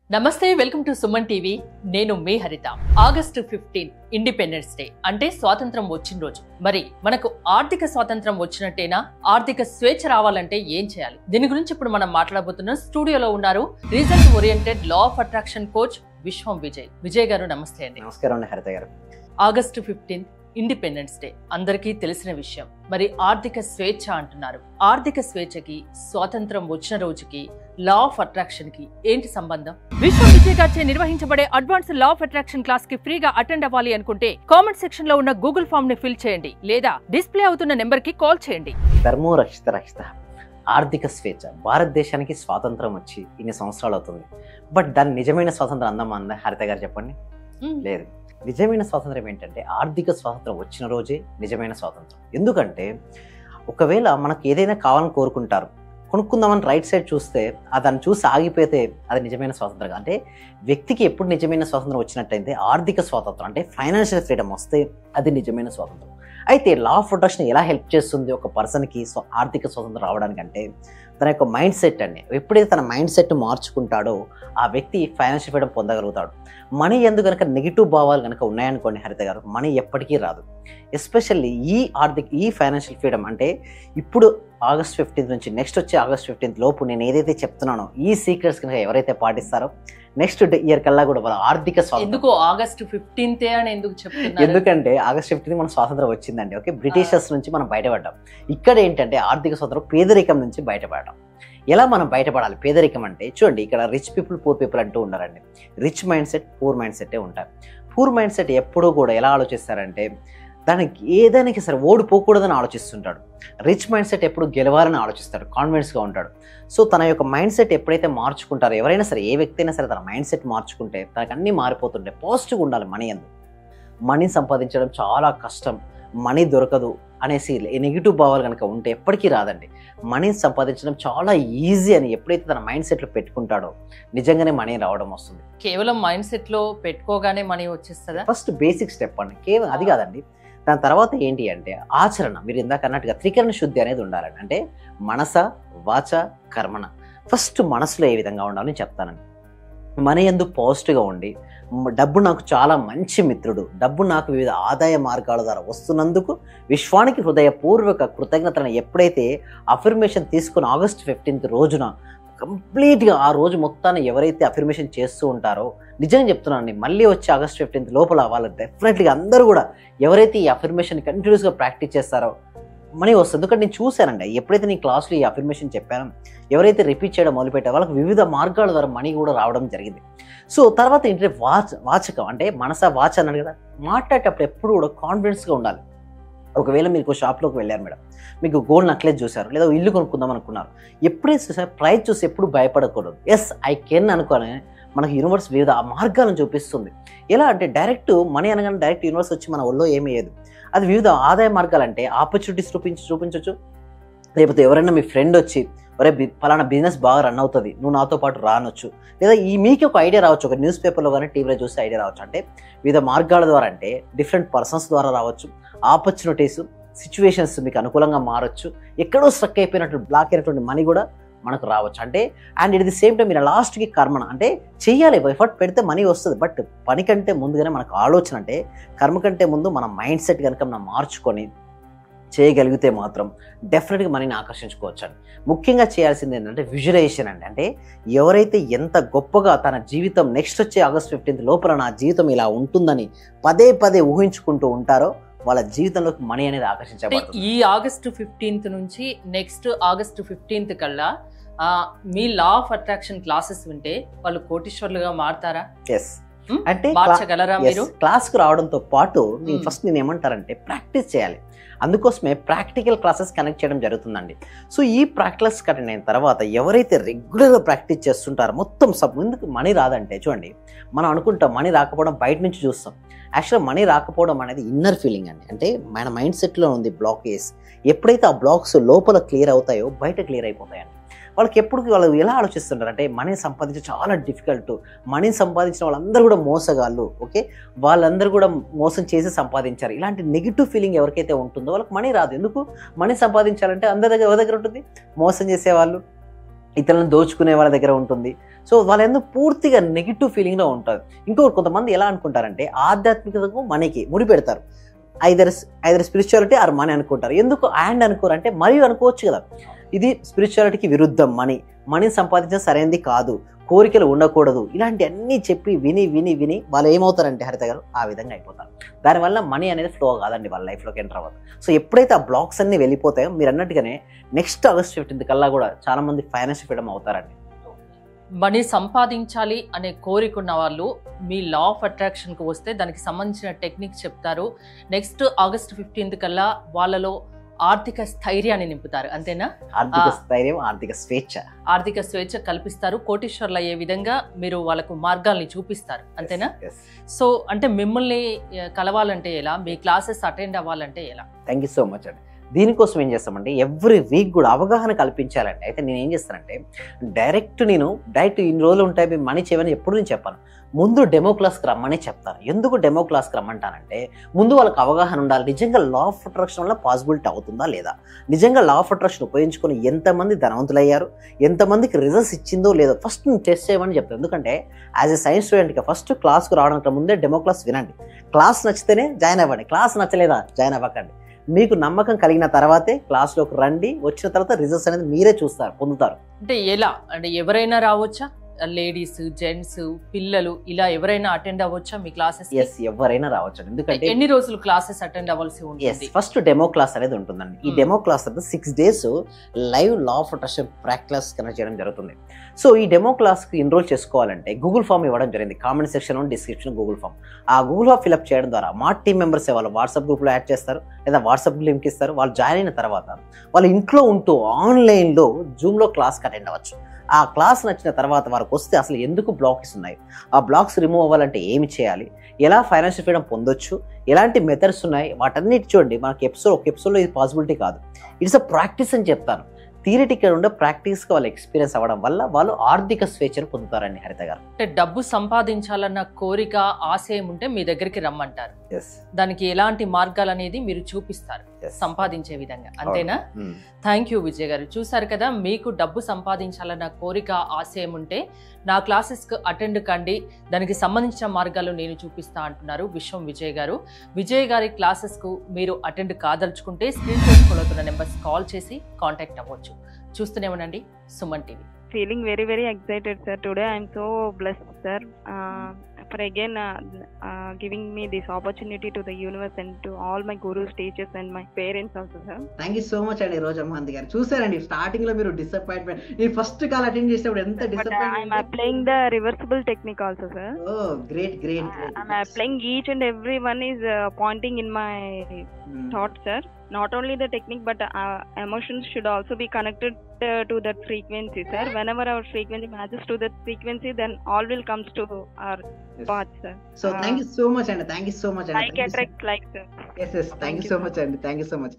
నమస్తే, welcome to Suman TV. నేను మీ హరిత. ఆగస్టు 15 ఇండిపెండెన్స్ డే అంటే స్వాతంత్రం వచ్చిన రోజు. మరి మనకు ఆర్థిక స్వాతంత్రం వచ్చినట్టేనా? ఆర్థిక స్వేచ్ఛ రావాలంటే ఏం చేయాలి? దీని గురించి ఇప్పుడు మనం మాట్లాడబోతున్నాం. స్టూడియోలో ఉన్నారు result oriented law of attraction coach విశ్వం విజయ్. విజయ్ గారు నమస్తే అండి. నమస్కారం అండి హరిత గారు. ఆగస్టు 15 ఇండిపెండెన్స్ డే అందరికీ తెలిసిన విషయం. మరి ఆర్థిక స్వేచ్ఛ అంటున్నారు. ఆర్థిక స్వేచ్ఛకి, స్వాతంత్రం వచ్చిన రోజుకి, లా ఆఫ్ అట్రాక్షన్ కి ఏంటి సంబంధం? విశ్వం విజయ్ గారిచే నిర్వహించబడే advance law of attraction class కి ఫ్రీగా అటెండ్ అవ్వాలి అనుకుంటే కామెంట్ సెక్షన్ లో ఉన్న గూగుల్ ఫామ్ ని ఫిల్ చేయండి, లేదా డిస్ప్లే అవుతున్న నెంబర్ కి కాల్ చేయండి. ధర్మో రక్షిత రక్షిత. ఆర్థిక స్వేచ్ఛ. భారతదేశానికి స్వాతంత్రం వచ్చి ఇన్ని సంవత్సరాలు అవుతుంది. బట్ దాని నిజమైన స్వాతంత్రం అందమా అందా హరిత గారు? చెప్పండి. లేదు. నిజమైన స్వాతంత్రం ఏంటంటే ఆర్థిక స్వాతంత్రం వచ్చిన రోజే నిజమైన స్వాతంత్రం. ఎందుకంటే ఒకవేళ మనకు ఏదైనా కావాలని కోరుకుంటారు, కొనుక్కుందామని రైట్ సైడ్ చూస్తే దాన్ని చూసి ఆగిపోతే అది నిజమైన స్వాతంత్రం. అంటే వ్యక్తికి ఎప్పుడు నిజమైన స్వాతంత్రం వచ్చినట్టయితే ఆర్థిక స్వాతంత్రం అంటే ఫైనాన్షియల్ ఫ్రీడమ్ వస్తే అది నిజమైన స్వాతంత్రం. అయితే లా ఆఫ్ అట్రాక్షన్ ఎలా హెల్ప్ చేస్తుంది ఒక పర్సన్కి ఆర్థిక స్వాతంత్రం రావడానికంటే తన యొక్క మైండ్ సెట్ అండి. ఎప్పుడైతే తన మైండ్ సెట్ మార్చుకుంటాడో ఆ వ్యక్తి ఫైనాన్షియల్ ఫ్రీడమ్ పొందగలుగుతాడు. మనీ ఎందుకు కనుక నెగిటివ్ భావాలు కనుక ఉన్నాయనుకోండి హరిత గారు, మనీ ఎప్పటికీ రాదు. ఎస్పెషల్లీ ఈ ఫైనాన్షియల్ ఫ్రీడమ్ అంటే ఇప్పుడు ఆగస్ట్ 15 నుంచి నెక్స్ట్ వచ్చే ఆగస్ట్ 15 లోపు నేను ఏదైతే చెప్తున్నానో ఈ సీక్రెట్స్ కనుక ఎవరైతే పాటిస్తారో నెక్స్ట్ ఇయర్ కల్లా కూడా వాళ్ళ ఆర్థిక స్వాతంత్రం. ఎందుకు ఆగస్టు 15 అని ఎందుకు చెప్తున్నారు? ఎందుకంటే ఆగస్ట్ 15 మన స్వాతంత్రం వచ్చిందండి. ఓకే, బ్రిటిషర్స్ నుంచి మనం బయటపడ్డాం. ఇక్కడ ఏంటంటే ఆర్థిక స్వాతంత్రం పేదరికం నుంచి బయటపడడం. ఎలా మనం బయటపడాలి? పేదరికం అంటే చూడండి, ఇక్కడ రిచ్ పీపుల్ పూర్ పీపుల్ అంటూ ఉన్నారండి. Rich mindset poor mind సెట్టే ఉంటారు. పూర్ మైండ్ సెట్ ఎప్పుడూ కూడా ఎలా ఆలోచిస్తారంటే దానికి ఏదైనా సరే ఓడిపోకూడదని ఆలోచిస్తుంటాడు. రిచ్ మైండ్ సెట్ ఎప్పుడు గెలవాలని ఆలోచిస్తాడు, కాన్ఫిడెన్స్గా ఉంటాడు. సో తన యొక్క మైండ్ సెట్ ఎప్పుడైతే మార్చుకుంటారో, ఎవరైనా సరే ఏ వ్యక్తి అయినా సరే తన మైండ్ సెట్ మార్చుకుంటే తనకు అన్నీ మారిపోతుంటాయి. పాజిటివ్గా ఉండాలి. మనీ సంపాదించడం చాలా కష్టం, మనీ దొరకదు అనేసి నెగిటివ్ భావాలు కనుక ఉంటే ఎప్పటికీ రాదండి. మనీ సంపాదించడం చాలా ఈజీ అని ఎప్పుడైతే తన మైండ్ సెట్లో పెట్టుకుంటాడో నిజంగానే మనీ రావడం వస్తుంది. కేవలం మైండ్ సెట్లో పెట్టుకోగానే మనీ వచ్చేస్తుందా? ఫస్ట్ బేసిక్ స్టెప్ అండి. కేవలం అది కాదండి. దాని తర్వాత ఏంటి అంటే ఆచరణ. మీరు ఇందాక అన్నట్టుగా త్రికరణ శుద్ధి అనేది ఉండాలండి. అంటే మనస, వాచ, కర్మణ. ఫస్ట్ మనసులో ఏ విధంగా ఉండాలని చెప్తానండి. మనీ యందు పాజిటివ్గా ఉండి, డబ్బు నాకు చాలా మంచి మిత్రుడు, డబ్బు నాకు వివిధ ఆదాయ మార్గాల ద్వారా వస్తున్నందుకు విశ్వానికి హృదయపూర్వక కృతజ్ఞతలను ఎప్పుడైతే అఫర్మేషన్ తీసుకుని ఆగస్ట్ 15 రోజున కంప్లీట్గా ఆ రోజు మొత్తాన్ని ఎవరైతే అఫర్మేషన్ చేస్తూ ఉంటారో, నిజంగా చెప్తున్నానండి, మళ్ళీ వచ్చి ఆగస్ట్ 15 లోపల వాళ్ళు డెఫినెట్గా అందరూ కూడా ఎవరైతే ఈ అఫర్మేషన్ కంటిన్యూస్గా ప్రాక్టీస్ చేస్తారో మనీ వస్తుంది. ఎందుకంటే నేను చూశానండి, ఎప్పుడైతే నేను క్లాస్లో ఈ అఫర్మేషన్ చెప్పానో ఎవరైతే రిపీట్ చేయడం మొదలుపెట్టారో వాళ్ళకి వివిధ మార్గాల ద్వారా మనీ కూడా రావడం జరిగింది. సో తర్వాత ఏంటంటే వాచకం అంటే మనస వాచ అన్నాడు కదా, మాట్లాడేటప్పుడు ఎప్పుడు కూడా కాన్ఫిడెన్స్గా ఉండాలి. ఒకవేళ మీరు షాప్లోకి వెళ్ళారు మేడం, మీకు గోల్డ్ నెక్లెస్ చూసారు, లేదా ఇల్లు కొనుక్కుందాం అనుకున్నారు, ఎప్పుడైతే చూసారు ప్రైస్ చూసి ఎప్పుడు భయపడకూడదు. ఎస్ ఐ కెన్ అనుకోని మనకు యూనివర్స్ వివిధ మార్గాలను చూపిస్తుంది. ఎలా అంటే డైరెక్ట్ మనీ అనగానే డైరెక్ట్ యూనివర్స్ వచ్చి మన ఒళ్ళో ఏమీ లేదు. అది వివిధ ఆదాయ మార్గాలు అంటే ఆపర్చునిటీస్ చూపించవచ్చు. లేకపోతే ఎవరైనా మీ ఫ్రెండ్ వచ్చి ఒరే ఫలానా బిజినెస్ బాగా రన్ అవుతుంది, నువ్వు నాతో పాటు రానొచ్చు, లేదా మీకు ఒక ఐడియా రావచ్చు, ఒక న్యూస్ పేపర్లో కానీ టీవీలో చూస్తే ఐడియా రావచ్చు. అంటే వివిధ మార్గాల ద్వారా అంటే డిఫరెంట్ పర్సన్స్ ద్వారా రావచ్చు. ఆపర్చునిటీస్, సిచ్యువేషన్స్ మీకు అనుకూలంగా మారచ్చు. ఎక్కడో స్ట్రక్ అయిపోయినట్టు బ్లాక్ అయినటువంటి మనీ కూడా మనకు రావచ్చు. అంటే and it the same time మీరు లాస్ట్కి కర్మణ అంటే చెయ్యాలి, ఎఫర్ట్ పెడితే మనీ వస్తుంది. బట్ పని కంటే ముందుగానే మనకు ఆలోచన అంటే కర్మ కంటే ముందు మన మైండ్ సెట్ కనుక మనం మార్చుకొని చేయగలిగితే మాత్రం డెఫినెట్గా మనీని ఆకర్షించుకోవచ్చు అండి. ముఖ్యంగా చేయాల్సింది ఏంటంటే విజువలైజేషన్ అండి. అంటే ఎవరైతే ఎంత గొప్పగా తన జీవితం నెక్స్ట్ వచ్చే ఆగస్ట్ 15 లోపల నా జీవితం ఇలా ఉంటుందని పదే పదే ఊహించుకుంటూ ఉంటారో వాళ్ళ జీవితంలోకి మనీ అనేది ఆకర్షించబడుతుంది. ఈ ఆగస్టు 15 నుంచి నెక్స్ట్ ఆగస్టు 15 కల్లా మీ లా ఆఫ్ అట్రాక్షన్ క్లాసెస్ వింటే వాళ్ళు కోటీశ్వర్లుగా మారుతారా? ఎస్. అంటే మార్చగలరా మీరు? క్లాస్కు రావడంతో పాటు నేను ఏమంటారంటే ప్రాక్టీస్ చేయాలి. అందుకోసమే ప్రాక్టికల్ క్లాసెస్ కనెక్ట్ చేయడం జరుగుతుందండి. సో ఈ ప్రాక్టీస్ కనెక్ట్ అయిన తర్వాత ఎవరైతే రెగ్యులర్గా ప్రాక్టీస్ చేస్తుంటారో మొత్తం ఎందుకు మనీ రాదంటే చూడండి, మనం అనుకుంటాం మనీ రాకపోవడం బయట నుంచి చూస్తాం. యాక్చువల్గా మనీ రాకపోవడం అనేది ఇన్నర్ ఫీలింగ్ అండి. అంటే మన మైండ్ సెట్లో ఉంది బ్లాకేజ్. ఎప్పుడైతే ఆ బ్లాక్స్ లోపల క్లియర్ అవుతాయో బయట క్లియర్ అయిపోతాయండి. వాళ్ళకి వాళ్ళు ఎలా ఆలోచిస్తుంటారు అంటే మనీ సంపాదించడం చాలా డిఫికల్ట్, మనీ సంపాదించిన వాళ్ళందరూ కూడా మోసగాళ్ళు, ఓకే వాళ్ళందరూ కూడా మోసం చేసి సంపాదించారు, ఇలాంటి నెగిటివ్ ఫీలింగ్ ఎవరికైతే ఉంటుందో వాళ్ళకి మనీ రాదు. ఎందుకు? మనీ సంపాదించాలంటే అందరి దగ్గర ఎవరి దగ్గర ఉంటుంది? మోసం చేసేవాళ్ళు, ఇతరులను దోచుకునే వాళ్ళ దగ్గర ఉంటుంది. సో వాళ్ళు ఎందుకు పూర్తిగా నెగిటివ్ ఫీలింగ్లో ఉంటారు. ఇంకొకరు కొంతమంది ఎలా అనుకుంటారంటే ఆధ్యాత్మికతకు మనీకి ముడి పెడతారు. ఐదర్ స్పిరిచువాలిటీ ఆర్ మనీ అనుకుంటారు. ఎందుకు అండ్ అనుకోరు అంటే మరియు అనుకోవచ్చు కదా. ఇది స్పిరిచువాలిటీకి విరుద్ధం. మనీ సంపాదించడం సరైనది కాదు, కోరికలు ఉండకూడదు, ఇలాంటి అన్నీ చెప్పి విని విని విని వాళ్ళు ఏమవుతారంటే హరిత గారు ఆ విధంగా అయిపోతారు. దానివల్ల మనీ అనేది ఫ్లో కాదండి వాళ్ళ లైఫ్లోకి ఎంటర్ అవ్వదు. సో ఎప్పుడైతే ఆ బ్లాక్స్ అన్ని వెళ్ళిపోతాయో మీరు అన్నట్టుగానే నెక్స్ట్ ఆగస్ట్ 15 కల్లా కూడా చాలా మంది ఫైనాన్షియల్ ఫ్రీడమ్ అవుతారండి. మనీ సంపాదించాలి అనే కోరిక ఉన్న వాళ్ళు మీ లా ఆఫ్ అట్రాక్షన్కి వస్తే దానికి సంబంధించిన టెక్నిక్ చెప్తారు. నెక్స్ట్ ఆగస్ట్ 15 కల్లా వాళ్ళలో ఆర్థిక స్థైర్యాన్ని నింపుతారు. అంతేనా? ఆర్థిక స్థైర్యం, ఆర్థిక స్వేచ్ఛ కల్పిస్తారు. కోటీశ్వర్లు అయ్యే విధంగా మీరు వాళ్ళకు మార్గాల్ని చూపిస్తారు. అంతేనా? సో అంటే మిమ్మల్ని కలవాలంటే ఎలా, మీ క్లాసెస్ అటెండ్ అవ్వాలంటే ఎలా? థ్యాంక్ యూ సో మచ్ అండి. దీనికోసం ఏం చేస్తామంటే ఎవ్రీ వీక్ కూడా అవగాహన కల్పించాలంటే అయితే నేను ఏం చేస్తానంటే డైరెక్ట్ ఇన్ని రోజులు ఉంటాయి మీ మనీ చేయమని ఎప్పుడు నేను చెప్పాను. ముందు డెమో క్లాస్కి రమ్మని చెప్తాను. ఎందుకు డెమో క్లాస్కి రమ్మంటానంటే ముందు వాళ్ళకి అవగాహన ఉండాలి. నిజంగా లా ఆఫ్ అట్రాక్షన్ వల్ల పాసిబిలిటీ అవుతుందా లేదా, నిజంగా లా ఆఫ్ అట్రాక్షన్ ఉపయోగించుకొని ఎంతమంది ధనవంతులయ్యారు, ఎంతమందికి రిజల్ట్స్ ఇచ్చిందో లేదో ఫస్ట్ నేను టెస్ట్ చేయమని చెప్తాను. ఎందుకంటే యాజ్ ఎ సైన్స్ స్టూడెంట్గా ఫస్ట్ క్లాస్కి రావడానికి ముందే డెమో క్లాస్ వినండి. క్లాస్ నచ్చితేనే జాయిన్ అవ్వండి, క్లాస్ నచ్చలేదా జాయిన్ అవ్వకండి. మీకు నమ్మకం కలిగిన తర్వాతే క్లాస్లోకి రండి. వచ్చిన తర్వాత రిజల్ట్స్ అనేది మీరే పొందుతారు. అంటే ఎలా అంటే ఎవరైనా రావచ్చా? లేడీస్, జెంట్స్, పిల్లలు ఇలా ఎవరైనా అటెండ్ అవ్వచ్చా మీ క్లాసెస్? ఎవరైనా రావచ్చు. ఎందుకంటే ఎన్ని రోజులు క్లాసెస్ అటెండ్ అవ్వాల్సి ఉంటుంది? ఫస్ట్ డెమో క్లాస్ అనేది ఉంటుందండి. ఈ డెమో క్లాస్ అనేది 6 days live law of attraction practice connect చేయడం జరుగుతుంది. సో ఈ డెమో క్లాస్కి ఎన్రోల్ చేసుకోవాలంటే గూగుల్ ఫామ్ ఇవ్వడం జరిగింది. Comment section description Google form. ఆ గూగుల్ ఫామ్ ఫిల్అప్ చేయడం ద్వారా మా టీమ్ మెంబర్స్ వాళ్ళు వాట్సాప్ గ్రూప్లో యాడ్ చేస్తారు, లేదా వాట్సాప్ లింక్ ఇస్తారు. వాళ్ళు జాయిన్ అయిన తర్వాత వాళ్ళు ఇంట్లో ఉంటూ ఆన్లైన్లో జూమ్లో క్లాస్కి అటెండ్ అవ్వచ్చు. ఆ క్లాస్ నచ్చిన తర్వాత వారికి వస్తే అసలు ఎందుకు బ్లాక్స్ ఉన్నాయి, ఆ బ్లాక్స్ రిమూవ్ అవ్వాలంటే ఏమి చేయాలి, ఎలా ఫైనాన్షియల్ ఫ్రీడమ్ పొందొచ్చు, ఎలాంటి మెథడ్స్ ఉన్నాయి, వాటన్నిటి చూడండి. మనకి ఒక ఎపిసోడ్లో ఇది పాసిబిలిటీ కాదు. ఇట్స్ అ ప్రాక్టీస్ అని చెప్తాను. థియరిటికల్ ఉండే ప్రాక్టీస్గా వాళ్ళు ఎక్స్పీరియన్స్ అవ్వడం వల్ల వాళ్ళు ఆర్థిక స్వేచ్ఛను పొందుతారండి హరిత గారు. అంటే డబ్బు సంపాదించాలన్న కోరిక, ఆశయం ఉంటే మీ దగ్గరికి రమ్మంటారు. దానికి ఎలాంటి మార్గాలు అనేది మీరు చూపిస్తారు సంపాదించే విధంగా. అంతేనా? థ్యాంక్ యూ విజయ్ గారు. చూసారు కదా, మీకు డబ్బు సంపాదించాలన్న కోరిక, ఆశయం ఉంటే నా క్లాసెస్కి అటెండ్ కండి, దానికి సంబంధించిన మార్గాలు నేను చూపిస్తా అంటున్నారు విశ్వం విజయ్ గారు. విజయ్ గారి క్లాసెస్కు మీరు అటెండ్ కాదలుచుకుంటే స్క్రీన్ పై స్క్రోల్ అవుతున్న నెంబర్స్ కాల్ చేసి కాంటాక్ట్ అవ్వచ్చు. చూస్తూనే ఉండండి Suman TV. Feeling very very excited, sir. Today I am so blessed, sir, for again giving me this opportunity to the universe and to all my gurus, teachers and my parents also, sir. Thank you so much అండి రోజమ్మాంతి గారు. చూసారండి starting లో మీరు disappointment, ఈ first call attend చేసేటప్పుడు ఎంత disappointment. I am applying the reversible technique also, sir. Oh, great. I am applying each and every one is pointing in my thought, sir. Not only the technique but emotions should also be connected to that frequency, sir. Whenever our frequency matches to that frequency, then all will comes to our path, sir. So thank you so much and thank you so much and like attract like, sir. Yes, thank you so much and thank you so much.